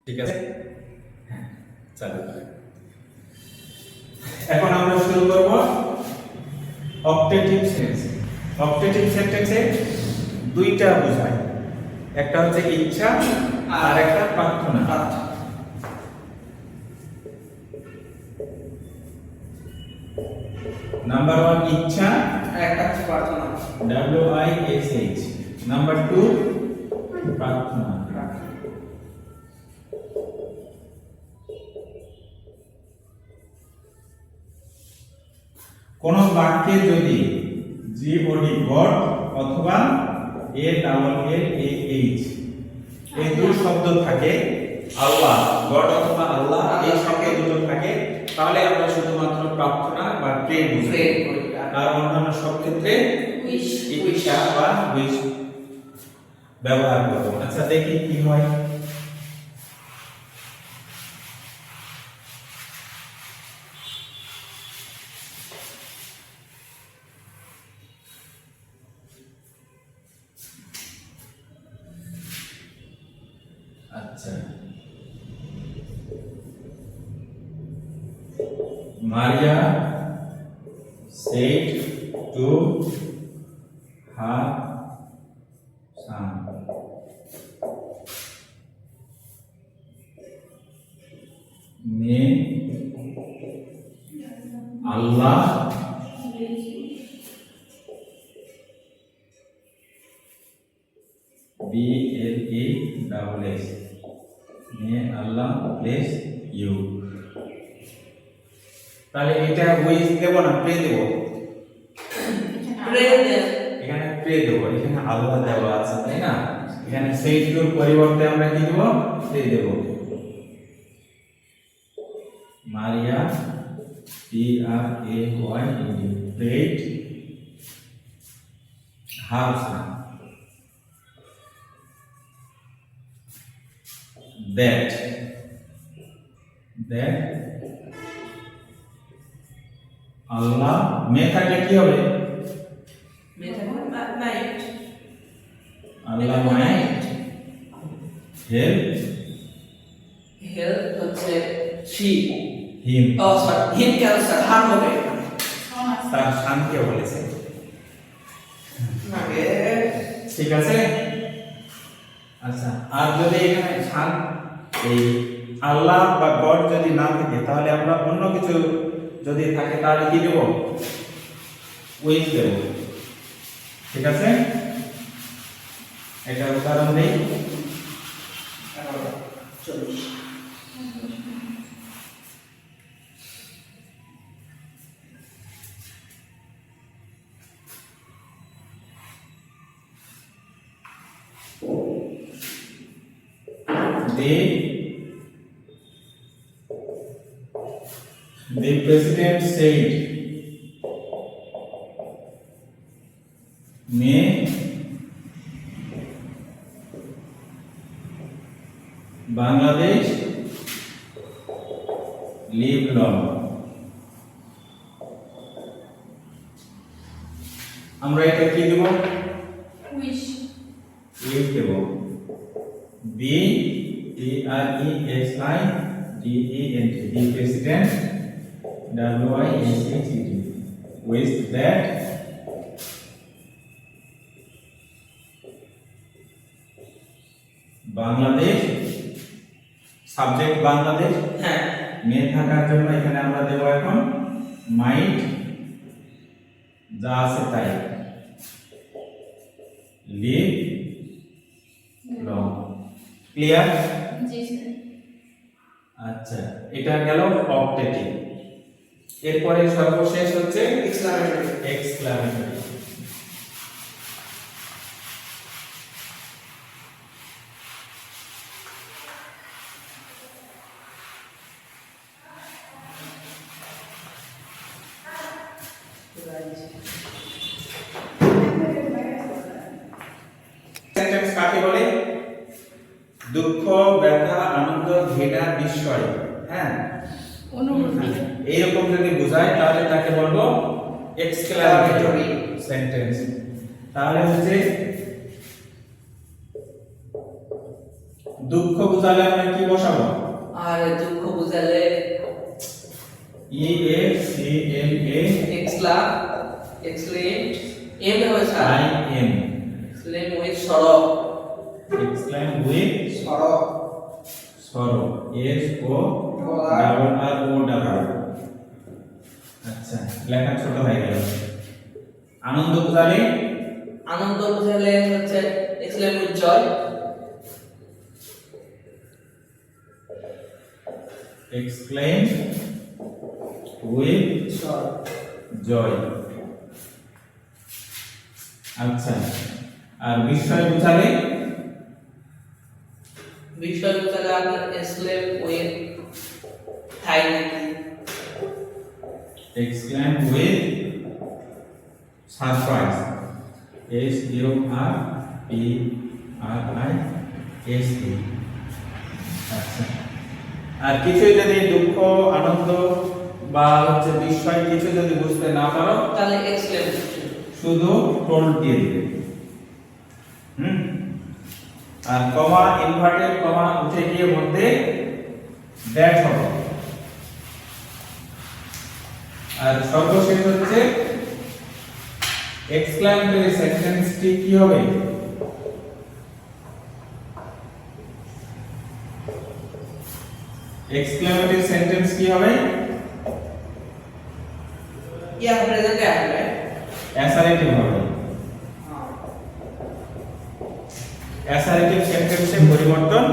ঠিক আছে, হ্যাঁ চালু করে। এখন আমরা শুরু করব অক্টেটিভ সেন্টেন্স। অক্টেটিভ সেন্টেন্সে দুইটা বোঝায়, একটা হচ্ছে ইচ্ছা আর একটা প্রার্থনা। নাম্বার 1 ইচ্ছা, একটা হচ্ছে প্রার্থনা। WISH। নাম্বার 2 প্রার্থনা। কোন বাক্যে যদি GOD গড অথবা ALLAH এই দুই শব্দ থাকে, আল্লাহ গড অথবা আল্লাহ এই শব্দ দুটো থাকে, তাহলে আমরা শুধুমাত্র প্রার্থনা বা প্রে বুঝি। আর অন্যান্য সব ক্ষেত্রে ইচ্ছা বা উইশ ব্যবহার করব। আচ্ছা দেখি কি হয়। আচ্ছা, Maria said to her son, may Allah BLESS, may Allah bless you। তাহলে এটা উইশ দেব না প্রে দেব? প্রে দে। এখানে প্রে দেব, এখানে আল্লাহ দেওয়া আছে তাই না? এখানে সেইটুর পরিবর্তে আমরা কি দেব? প্রে দেব। Maria PRAYED prayed her son that Allah may থাকলে কি হবে? আল্লাহ মাইট হেল্প হচ্ছে she him, oh sorry him কেন স্যার হার হবে তার শানকে বলেছে। আগে ঠিক আছে। আচ্ছা, আর যদি এখানে শান এই আল্লাহ বা গড যদি না থাকে, তাহলে আমরা অন্য কিছু যদি থাকে তাহলে কি দেব? উইশ দেব। ঠিক আছে, এটা উদাহরণ দেই। 40 The president said, may Bangladesh live long। আমরা এটা কি দেব? উইশ দেব। BPRESIDENT, the president WISHED wish that Bangladesh, subject Bangladesh, হ্যাঁ মে থাকার জন্য এখানে আমরা দেব এখন মাইট, যা আছে তাই, লিভ লং। ক্লিয়ার? জি স্যার। আচ্ছা, এটা গেল অক্টেটিভ। এরপরে সর্বশেষ হচ্ছে এক্সক্লামেটরি। সেন্টেন্স কাকে বলে? দুঃখ, ব্যথা, আনন্দ, ঘৃণা, বিস্ময়, হ্যাঁ অনুভূতি। এইরকম যদি বোঝায় তাহলে তাকে বলবো এক্সক্লামেটরি সেন্টেন্স। তাহলে হচ্ছে দুঃখ বোঝালে আমরা কি বসাবো? আর দুঃখ বুঝালে ই এক্স সি এম এ এক্সলাম এক্সলেম এম হবে sir I am exclaim with সরব এক্সক্লেম উইথ সরব সরো S O double R O double. আচ্ছা লেখা ছোট হয়ে গেল। আনন্দ বোঝালে আনন্দ বুঝালে হচ্ছে এক্সলেম with joy exclaim with joy জয়। আচ্ছা আর বিস্ময় বোঝালে বিষয় বুঝালে আপনার এক্সলেম উইথ থাই নাকি exclaim with surprise S U R P R I S E. আচ্ছা আর কিছু যদি দুঃখ আনন্দ বা হচ্ছে বিস্ময় কিছু যদি বুঝতে না পারো তাহলে এক্সলেম শুধু টোল দিয়ে দিবে। আর কমা ইনভার্টেড কমা উঠে গিয়ে মধ্যে দ্যাট হবে। আর সর্বশেষ হচ্ছে এক্সক্লেমেটরি সেন্টেন্সটি কি হবে? এক্সক্লেমেটরি সেন্টেন্স কি হবে? ইয়া প্রেজেন্টে আসবে অ্যাসারেটিভ হবে। অ্যাসারেটিভ সেন্টেন্সে পরিবর্তন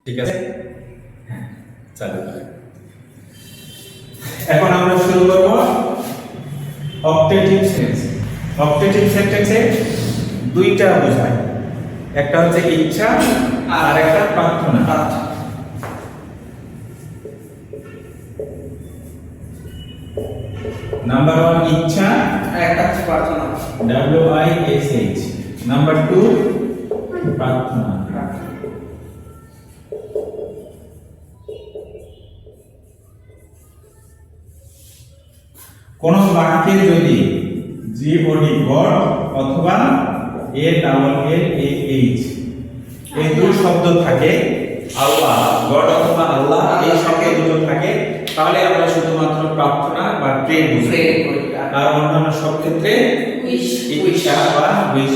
ঠিক আছে, হ্যাঁ চালু করেন। এখন আমরা শুরু করব অক্টেটিভ সেন্টেন্স। অক্টেটিভ সেন্টেন্সে দুইটা বোঝায়, একটা হচ্ছে ইচ্ছা আর একটা প্রার্থনা। নাম্বার 1 ইচ্ছা, একটা হচ্ছে প্রার্থনা। WISH। নাম্বার 2 প্রার্থনা। কোন বাক্যে যদি GOD গড অথবা ALLAH এই দুই শব্দ থাকে, আল্লাহ গড অথবা আল্লাহ এই শব্দ দুটো থাকে, তাহলে আমরা শুধুমাত্র প্রার্থনা বা প্রে বুঝি। আর অন্যান্য সব ক্ষেত্রে উইশ ইচ্ছা বা উইশ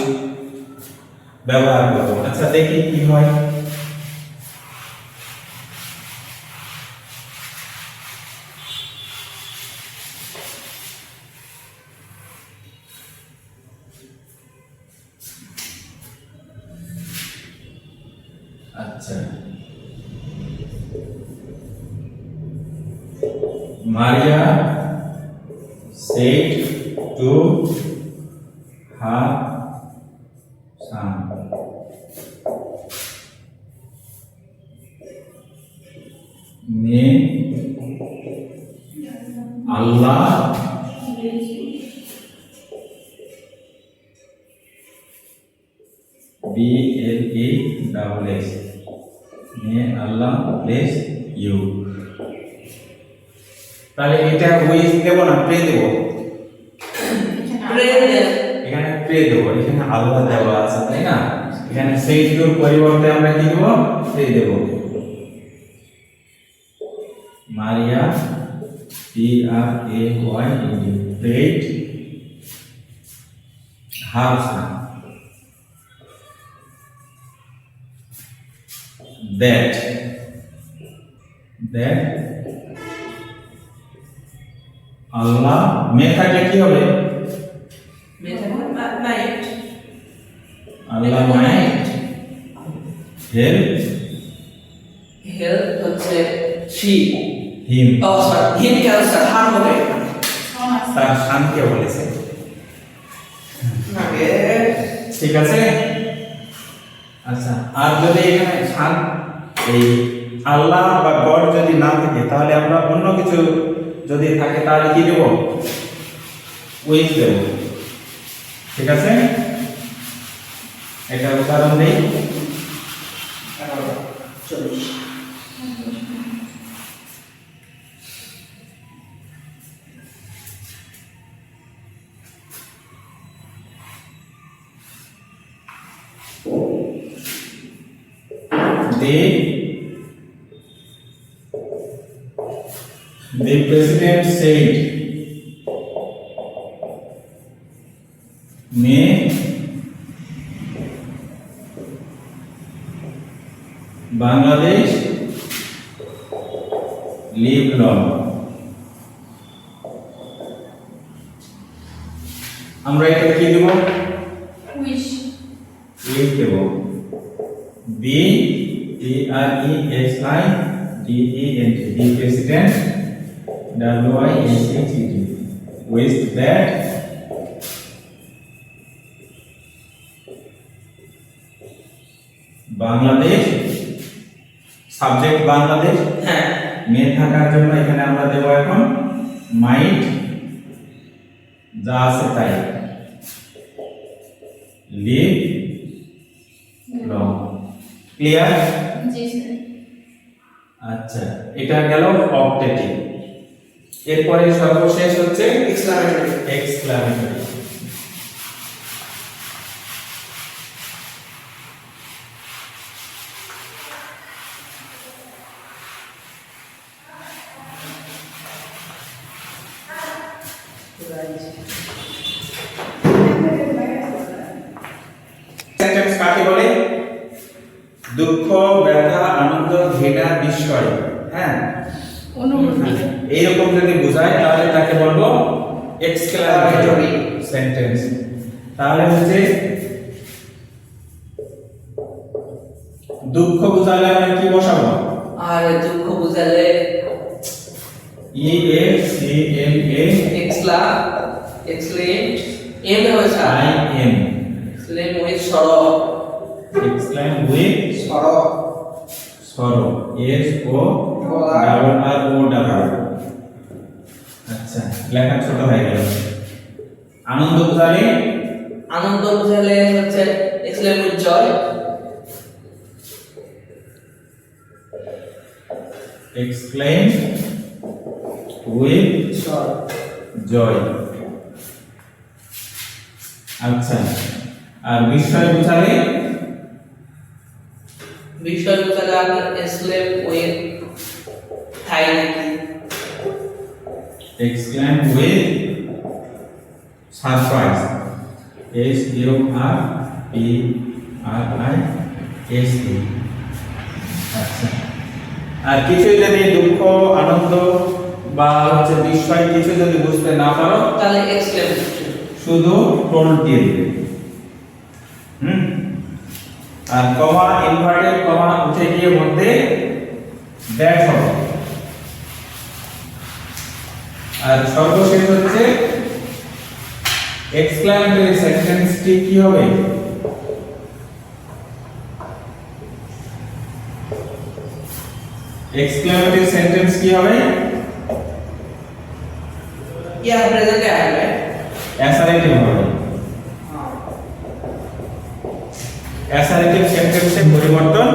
ব্যবহার করব। আচ্ছা দেখি কি হয়। আচ্ছা, Maria said to her son, May Allah BLASS, May Allah bless you। তাহলে এটা উইশ দেব না প্রে দেব? এখানে প্রে দেব, এখানে আল্লাহ দেওয়া আছে তাই না? এখানে সেইটুর পরিবর্তে আমরা কি দেব? প্রে দেব। Maria PRAYED prayed her son that Allah may থাকলে কি হবে? আল্লাহ মাইট হেল্প হচ্ছে শি হিম, হিম কেন স্যার হার হবে তার শানকে বলেছে। ঠিক আছে। আচ্ছা, আর যদি এখানে শান এই আল্লাহ বা গড যদি না থাকে, তাহলে আমরা অন্য কিছু যদি থাকে তাহলে কি দেব? উইশ দেব। ঠিক আছে, এটা উদাহরণ দেই। The president said, May Bangladesh live long। আমরা এটা কি দেব? উইশ উইশ দেব। BPRESIDENT, the president WISHED wished that Bangladesh, subject Bangladesh, হ্যাঁ মে থাকার জন্য এখানে আমরা দেব এখন মাইট, যা আছে তাই, লিভ লং। ক্লিয়ার? জি স্যার। আচ্ছা, এটা গেল অক্টেটিভ। এরপরে সর্বশেষ হচ্ছে এক্সক্লামেটরি। সেন্টেন্স কাকে বলে? দুঃখ, ব্যথা, আনন্দ, ঘৃণা, বিস্ময়, হ্যাঁ অনুভূতি। এইরকম যদি বোঝায় তাহলে তাকে বলবো এক্সক্লামেটরি সেন্টেন্স। তাহলে হচ্ছে দুঃখ বোঝালে আমরা কি বসাবো? আর দুঃখ বুঝালে E X C M A exclaim M হয়েছে I am exclaim with sorrow exclaim with sorrow sorrow S O double R O double. আচ্ছা লেখা ছোট হয়ে গেল। আনন্দ বোঝালে আনন্দ বুঝালে হচ্ছে এক্সলেম with joy exclaim with joy জয়। আচ্ছা আর বিস্ময় বোঝালে বিষয় বুঝালে আপনার এক্সলেম উইথ থাই নাকি exclaim with surprise S U R P R I S E. আচ্ছা আর কিছু যদি দুঃখ আনন্দ বা হচ্ছে বিস্ময় কিছু যদি বুঝতে না পারো তাহলে এক্সলেম শুধু টোল দিয়ে দিবে। আর কমা ইনভার্টেড কমা উঠে গিয়ে মধ্যে দ্যাট হবে। আর সর্বশেষ হচ্ছে এক্সক্লেমেটরি সেন্টেন্সটি কি হবে? এক্সক্লেমেটরি সেন্টেন্স কি হবে? क्या प्रेजेंट है অ্যাসারেটিভ হবে। অ্যাসারেটিভ সেন্টেন্সে পরিবর্তন